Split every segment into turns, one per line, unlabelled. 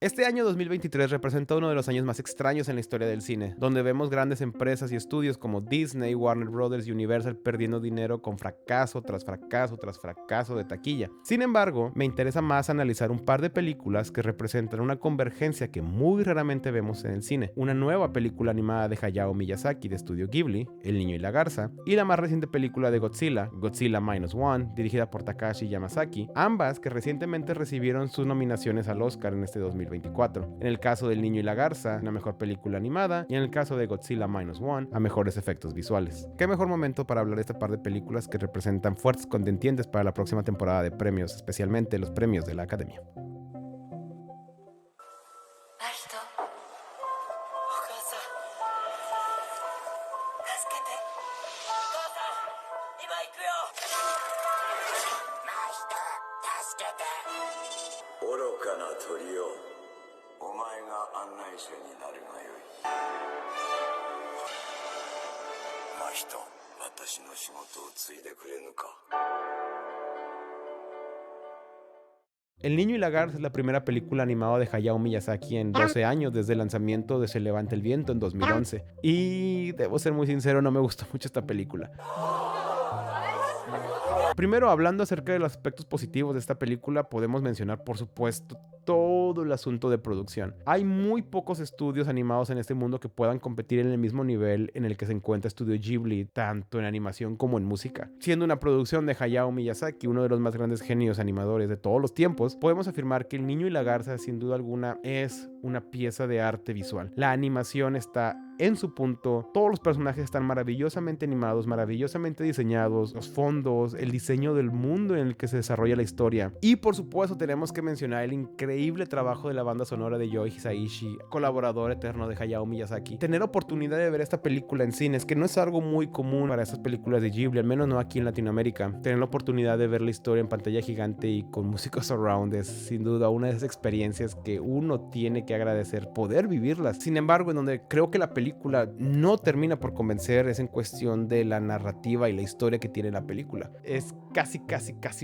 Este año 2023 representa uno de los años más extraños en la historia del cine, donde vemos grandes empresas y estudios como Disney, Warner Brothers y Universal perdiendo dinero con fracaso tras fracaso tras fracaso de taquilla. Sin embargo, me interesa más analizar un par de películas que representan una convergencia que muy raramente vemos en el cine. Una nueva película animada de Hayao Miyazaki de estudio Ghibli, El niño y la garza, y la más reciente película de Godzilla, Godzilla Minus One, dirigida por Takashi Yamazaki, ambas que recientemente recibieron sus nominaciones al Oscar en este 2024. En el caso del Niño y la Garza, una mejor película animada, y en el caso de Godzilla Minus One, a mejores efectos visuales. ¿Qué mejor momento para hablar de este par de películas que representan fuertes contendientes para la próxima temporada de premios, especialmente los premios de la Academia?
アリト、お母さん、助けて。お母さん、今行くよ。マヒト、助けて。愚かな鳥よ、お前が案内者になるがよい。マヒト、私の仕事を継いでくれぬか。
El Niño y la Garza es la primera película animada de Hayao Miyazaki en 12 años desde el lanzamiento de Se levanta el viento en 2011. Y debo ser muy sincero, no me gustó mucho esta película. Primero, hablando acerca de los aspectos positivos de esta película, podemos mencionar, por supuesto, todo el asunto de producción. Hay muy pocos estudios animados en este mundo que puedan competir en el mismo nivel en el que se encuentra Estudio Ghibli, tanto en animación como en música. Siendo una producción de Hayao Miyazaki, uno de los más grandes genios animadores de todos los tiempos, podemos afirmar que El Niño y la Garza, sin duda alguna, es una pieza de arte visual. La animación está en su punto, todos los personajes están maravillosamente animados, maravillosamente diseñados, los fondos, el diseño del mundo en el que se desarrolla la historia. Y por supuesto tenemos que mencionar el increíble trabajo de la banda sonora de Yoji Hisaishi, colaborador eterno de Hayao Miyazaki. Tener oportunidad de ver esta película en cines, que no es algo muy común para estas películas de Ghibli, al menos no aquí en Latinoamérica. Tener la oportunidad de ver la historia en pantalla gigante y con músicos surround es sin duda una de esas experiencias que uno tiene que agradecer poder vivirlas. Sin embargo, en donde creo que la película no termina por convencer es en cuestión de la narrativa y la historia que tiene la película. Es casi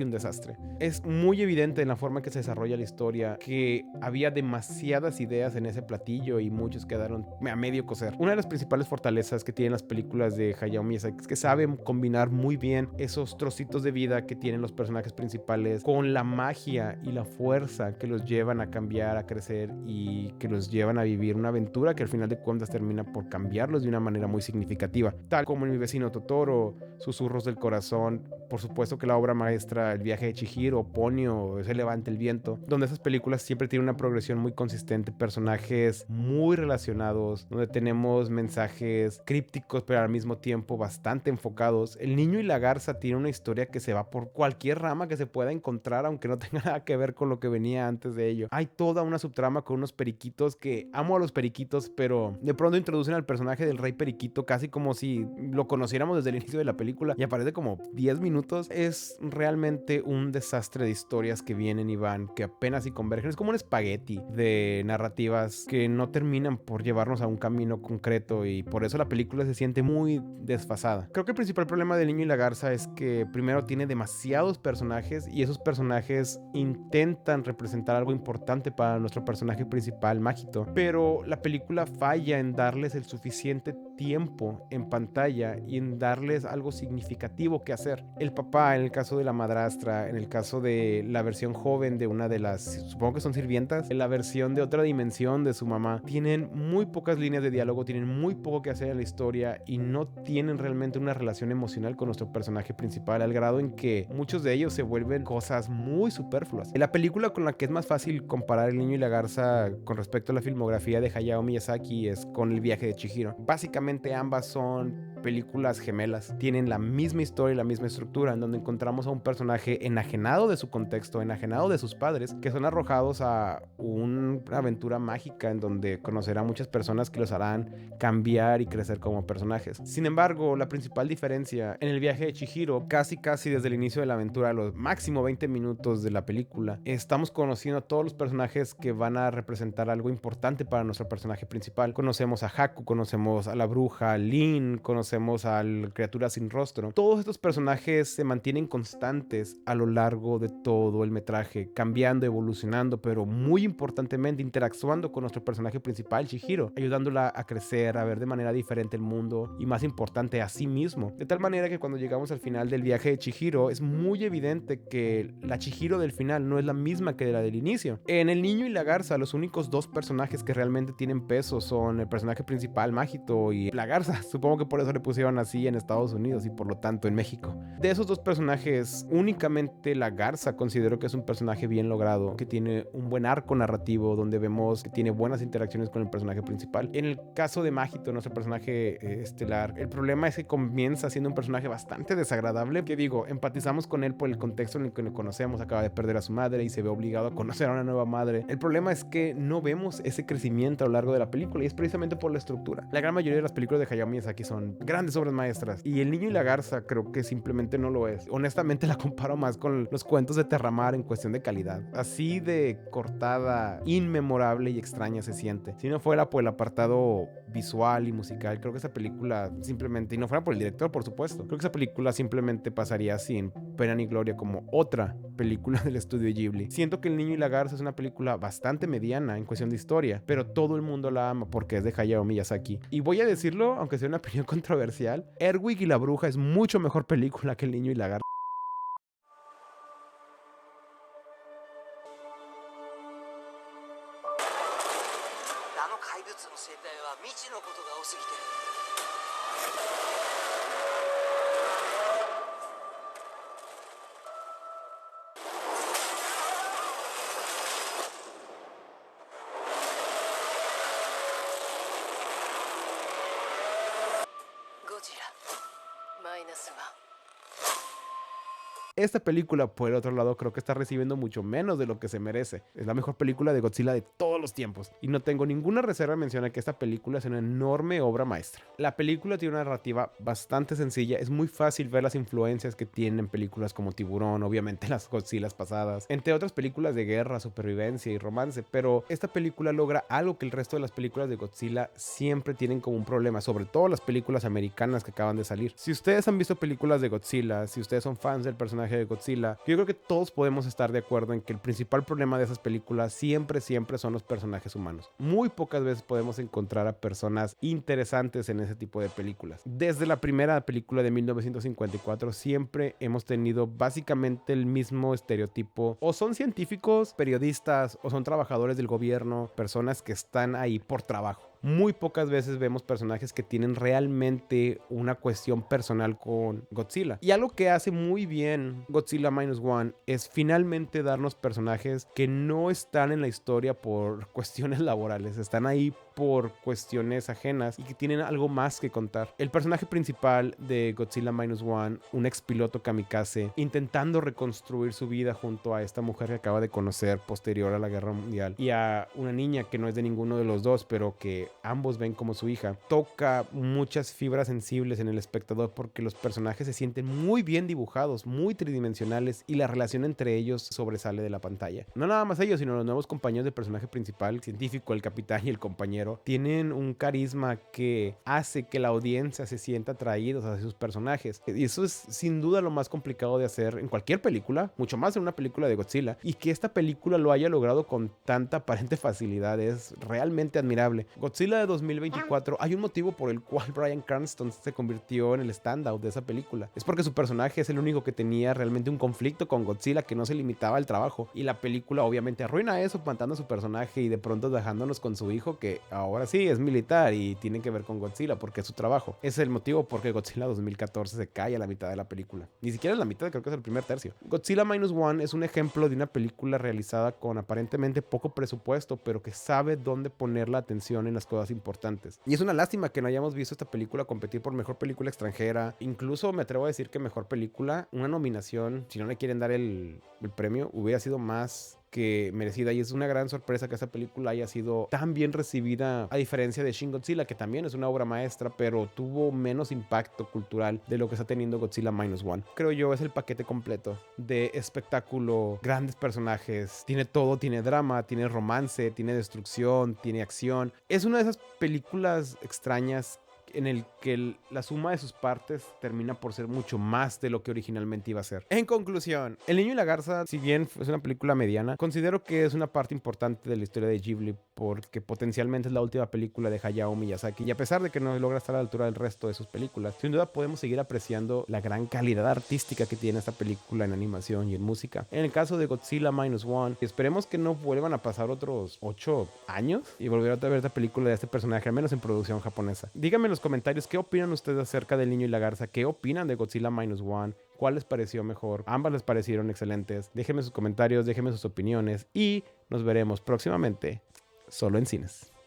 un desastre. Es muy evidente en la forma en que se desarrolla la historia que había demasiadas ideas en ese platillo y muchos quedaron a medio cocer. Una de las principales fortalezas que tienen las películas de Hayao Miyazaki es que saben combinar muy bien esos trocitos de vida que tienen los personajes principales con la magia y la fuerza que los llevan a cambiar, a crecer y que los llevan a vivir una aventura que al final de cuentas termina por cambiarlos de una manera muy significativa, tal como en Mi vecino Totoro, Susurros del corazón, por supuesto que la obra maestra El viaje de Chihiro, Ponyo, Se levanta el viento, donde esas películas siempre tienen una progresión muy consistente, personajes muy relacionados, donde tenemos mensajes crípticos pero al mismo tiempo bastante enfocados. El Niño y la Garza tiene una historia que se va por cualquier rama que se pueda encontrar, aunque no tenga nada que ver con lo que venía antes de ello. Hay toda una subtrama con unos periquitos que amo a los periquitos, pero de pronto introducen al personaje del rey periquito casi como si lo conociéramos desde el inicio de la película y aparece como 10 minutos. Es realmente un desastre de historias que vienen y van, que apenas si convergen. Es como un espagueti de narrativas que no terminan por llevarnos a un camino concreto y por eso la película se siente muy desfasada. Creo que el principal problema del Niño y la Garza es que primero tiene demasiados personajes y esos personajes intentan representar algo importante para nuestro personaje principal, Mahito, pero la película falla en darles el suficiente tiempo en pantalla y en darles algo significativo que hacer. El papá, en el caso de la madrastra, en el caso de la versión joven de una de las, supongo que son sirvientas, en la versión de otra dimensión de su mamá, tienen muy pocas líneas de diálogo, tienen muy poco que hacer en la historia y no tienen realmente una relación emocional con nuestro personaje principal, al grado en que muchos de ellos se vuelven cosas muy superfluas. La película con la que es más fácil comparar El Niño y la Garza con respecto a la filmografía de Hayao Miyazaki es con El viaje de Chihiro. Básicamente ambas son películas gemelas, tienen la misma historia y la misma estructura, en donde encontramos a un personaje enajenado de su contexto, enajenado de sus padres, que son arrojados a una aventura mágica en donde conocerá a muchas personas que los harán cambiar y crecer como personajes. Sin embargo, la principal diferencia en El viaje de Chihiro, casi desde el inicio de la aventura, a los máximo 20 minutos de la película, estamos conociendo a todos los personajes que van a representar algo importante para nuestro personaje principal. Conocemos a Haku, conocemos a la bruja Lin, conocemos al criatura sin rostro. Todos estos personajes se mantienen constantes a lo largo de todo el metraje, cambiando, evolucionando, pero muy importantemente interactuando con nuestro personaje principal, Chihiro, ayudándola a crecer, a ver de manera diferente el mundo y, más importante, a sí mismo. De tal manera que cuando llegamos al final del viaje de Chihiro, es muy evidente que la Chihiro del final no es la misma que la del inicio. En El Niño y la Garza, los únicos dos personajes que realmente tienen peso son el personaje principal, Mágito, y la Garza. Supongo que por eso le pusieron así en Estados Unidos y por lo tanto en México. De esos dos personajes, únicamente la Garza considero que es un personaje bien logrado, que tiene un buen arco narrativo donde vemos que tiene buenas interacciones con el personaje principal. En el caso de Mágito, nuestro personaje estelar, el problema es que comienza siendo un personaje bastante desagradable, que digo, empatizamos con él por el contexto en el que lo conocemos, acaba de perder a su madre y se ve obligado a conocer a una nueva madre. El problema es que no vemos ese crecimiento a lo largo de la película y es precisamente por la estructura. La gran mayoría de las películas de Hayao Miyazaki son grandes obras maestras y El Niño y la Garza creo que simplemente no lo es. Honestamente la comparo más con los cuentos de Terramar en cuestión de calidad. Así de cortada, inmemorable y extraña se siente. Si no fuera por el apartado visual y musical, creo que esa película simplemente, y no fuera por el director por supuesto, creo que esa película simplemente pasaría sin pena ni gloria como otra película del estudio Ghibli. Siento que El Niño y la Garza es una película bastante mediana en cuestión de historia, pero todo el mundo la ama porque es de Hayao Miyazaki. Y voy a decirlo, aunque sea una opinión controversial, Erwin y la Bruja es mucho mejor película que El Niño y la Garza.
あの怪物の生態は未知のことが多すぎてゴジラマイナスワン
Esta película, por el otro lado, creo que está recibiendo mucho menos de lo que se merece. Es la mejor película de Godzilla de todos los tiempos. Y no tengo ninguna reserva en mencionar que esta película es una enorme obra maestra. La película tiene una narrativa bastante sencilla. Es muy fácil ver las influencias que tienen películas como Tiburón, obviamente las Godzillas pasadas, entre otras películas de guerra, supervivencia y romance. Pero esta película logra algo que el resto de las películas de Godzilla siempre tienen como un problema, sobre todo las películas americanas que acaban de salir. Si ustedes han visto películas de Godzilla, si ustedes son fans del personaje de Godzilla, yo creo que todos podemos estar de acuerdo en que el principal problema de esas películas siempre son los personajes humanos. Muy pocas veces podemos encontrar a personas interesantes en ese tipo de películas. Desde la primera película de 1954 siempre hemos tenido básicamente el mismo estereotipo. O son científicos, periodistas, o son trabajadores del gobierno, personas que están ahí por trabajo. Muy pocas veces vemos personajes que tienen realmente una cuestión personal con Godzilla. Y algo que hace muy bien Godzilla Minus One es finalmente darnos personajes que no están en la historia por cuestiones laborales, están ahí por cuestiones ajenas y que tienen algo más que contar. El personaje principal de Godzilla Minus One, un expiloto kamikaze, intentando reconstruir su vida junto a esta mujer que acaba de conocer posterior a la guerra mundial y a una niña que no es de ninguno de los dos, pero que ambos ven como su hija, toca muchas fibras sensibles en el espectador porque los personajes se sienten muy bien dibujados, muy tridimensionales y la relación entre ellos sobresale de la pantalla. No nada más ellos, sino los nuevos compañeros del personaje principal, el científico, el capitán y el compañero, tienen un carisma que hace que la audiencia se sienta atraídos hacia sus personajes. Y eso es sin duda lo más complicado de hacer en cualquier película, mucho más en una película de Godzilla, y que esta película lo haya logrado con tanta aparente facilidad es realmente admirable. Godzilla de 2024, hay un motivo por el cual Bryan Cranston se convirtió en el standout de esa película. Es porque su personaje es el único que tenía realmente un conflicto con Godzilla que no se limitaba al trabajo. Y la película obviamente arruina eso, matando a su personaje y de pronto dejándonos con su hijo que ahora sí es militar y tiene que ver con Godzilla porque es su trabajo. Ese es el motivo por qué Godzilla 2014 se cae a la mitad de la película. Ni siquiera es la mitad, creo que es el primer tercio. Godzilla Minus One es un ejemplo de una película realizada con aparentemente poco presupuesto, pero que sabe dónde poner la atención en las cosas importantes. Y es una lástima que no hayamos visto esta película competir por mejor película extranjera. Incluso me atrevo a decir que mejor película, una nominación, si no le quieren dar el premio, hubiera sido más que merecida. Y es una gran sorpresa que esta película haya sido tan bien recibida, a diferencia de Shin Godzilla, que también es una obra maestra, pero tuvo menos impacto cultural de lo que está teniendo Godzilla Minus One. Creo yo es el paquete completo de espectáculo, grandes personajes, tiene todo, tiene drama, tiene romance, tiene destrucción, tiene acción. Es una de esas películas extrañas en el que la suma de sus partes termina por ser mucho más de lo que originalmente iba a ser. En conclusión, El Niño y la Garza, si bien es una película mediana, considero que es una parte importante de la historia de Ghibli porque potencialmente es la última película de Hayao Miyazaki, y a pesar de que no logra estar a la altura del resto de sus películas, sin duda podemos seguir apreciando la gran calidad artística que tiene esta película en animación y en música. En el caso de Godzilla Minus One, esperemos que no vuelvan a pasar otros 8 años y volver a ver esta película de este personaje, al menos en producción japonesa. Díganme en los comentarios qué opinan ustedes acerca del Niño y la Garza, qué opinan de Godzilla Minus One, cuál les pareció mejor, ambas les parecieron excelentes. Déjenme sus comentarios, déjenme sus opiniones y nos veremos próximamente solo en cines.